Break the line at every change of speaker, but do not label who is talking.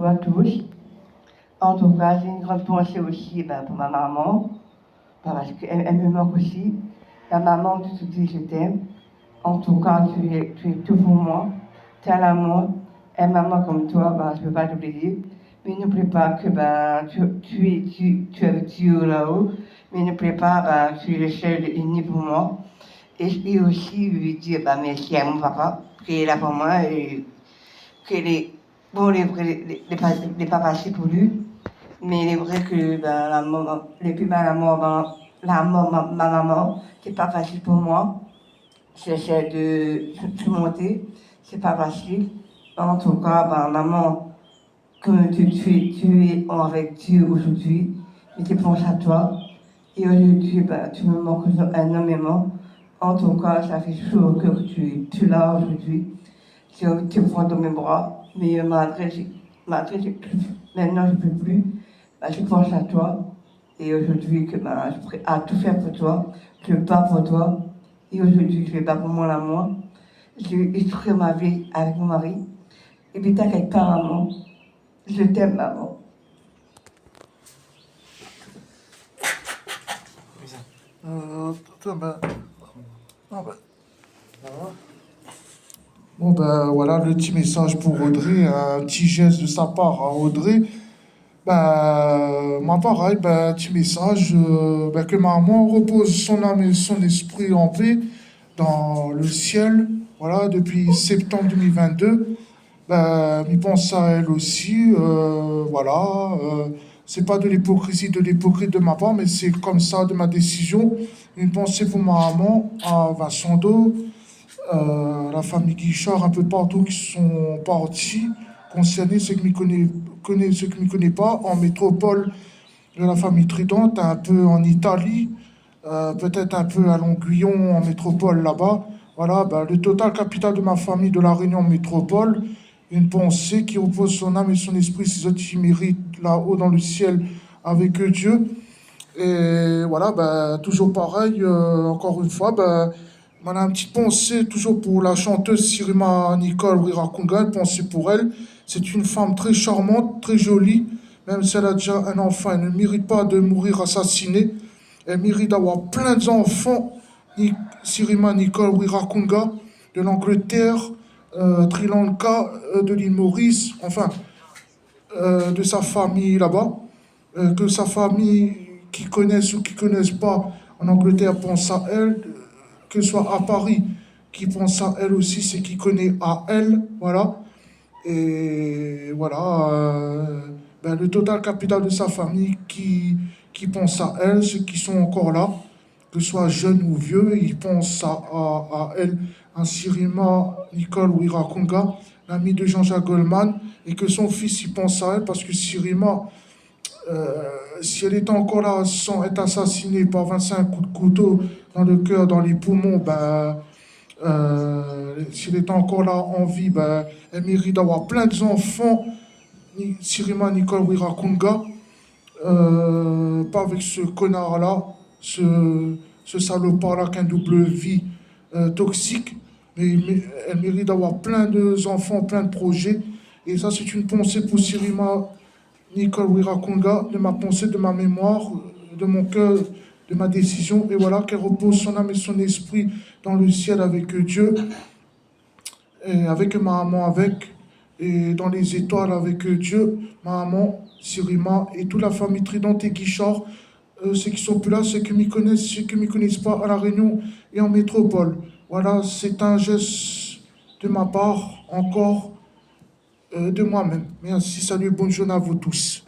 bonjour à tous. En tout cas, j'ai une grande pensée aussi pour ma maman, parce qu'elle me manque aussi. La maman, tu te dis je t'aime. En tout cas, tu es tout pour moi. Tu as l'amour. Un maman comme toi, je ne peux pas t'oublier. Mais n'oublie pas que tu es avec Dieu là-haut. Mais n'oublie pas tu es le seul uni pour moi. Et aussi lui dire merci à mon papa, qui est là pour moi et que bon, les pas passé pour lui. Mais il est vrai que la mort, les plus mal la mort, ma maman, c'est pas facile pour moi. J'essaie de surmonter, c'est pas facile. En tout cas, maman, que tu es avec Dieu aujourd'hui, mais tu penses à toi. Et aujourd'hui, tu me manques énormément. En tout cas, ça fait chaud au cœur que tu l'as aujourd'hui. J'ai envie de te prendre dans mes bras, mais malgré, maintenant je ne peux plus. Je pense à toi. Et aujourd'hui, que je suis prêt à tout faire pour toi. Je me bats pour toi. Et aujourd'hui, je vais battre pour mon amour. Je vais détruire ma vie avec mon mari. Et puis t'inquiète pas, maman. Je t'aime, maman.
Bon ben voilà le petit message pour Audrey, un petit geste de sa part à Audrey. Moi pareil, petit message, que maman repose son âme et son esprit en paix dans le ciel, voilà, depuis septembre 2022. Il pense à elle aussi, voilà. C'est pas de l'hypocrisie, de l'hypocrite de ma part, mais c'est comme ça de ma décision. Une pensée pour ma maman à Vincendo, la famille Guichard, un peu partout qui sont partis, concernés, ceux qui ceux qui ne me connaissent pas, en métropole de la famille Tridente, un peu en Italie, peut-être un peu à Longuillon, en métropole là-bas. Voilà, le total capital de ma famille de la Réunion métropole, une pensée qui repose son âme et son esprit, ses autres qui méritent là-haut dans le ciel avec Dieu. Et voilà, toujours pareil, encore une fois, on a une petite pensée toujours pour la chanteuse Sirima Nicole Wirakunga, une pensée pour elle. C'est une femme très charmante, très jolie, même si elle a déjà un enfant, elle ne mérite pas de mourir assassinée. Elle mérite d'avoir plein d'enfants. Sirima Nicole Wirakunga, de l'Angleterre, Sri Lanka, de l'île Maurice, enfin, de sa famille là-bas, que sa famille, qui connaissent ou qui connaissent pas en Angleterre, pense à elle, que ce soit à Paris, qui pense à elle aussi, c'est qui connaît à elle, voilà. Et voilà, le total capital de sa famille qui pense à elle, ceux qui sont encore là, que ce soit jeunes ou vieux, ils pensent à elle, à Sirima Nicole Wirakunga, l'ami de Jean-Jacques Goldman, et que son fils y pense à elle, parce que Sirima, si elle était encore là sans être assassinée par 25 coups de couteau dans le cœur, dans les poumons, si elle était encore là en vie, elle mérite d'avoir plein d'enfants. Sirima Nicole Wirakunga, pas avec ce connard-là, ce salopard-là qui a une double vie toxique, mais elle mérite d'avoir plein d'enfants, plein de projets. Et ça, c'est une pensée pour Sirima Nicole Wirakunga, de ma pensée, de ma mémoire, de mon cœur, de ma décision. Et voilà, qu'elle repose son âme et son esprit dans le ciel avec Dieu, et avec ma maman, et dans les étoiles avec Dieu, ma maman, Sirima, et toute la famille Trident et Guichard, ceux qui sont plus là, ceux qui m'y connaissent, ceux qui ne m'y connaissent pas à La Réunion et en métropole. Voilà, c'est un geste de ma part, encore de moi-même. Merci, salut, bonne journée à vous tous.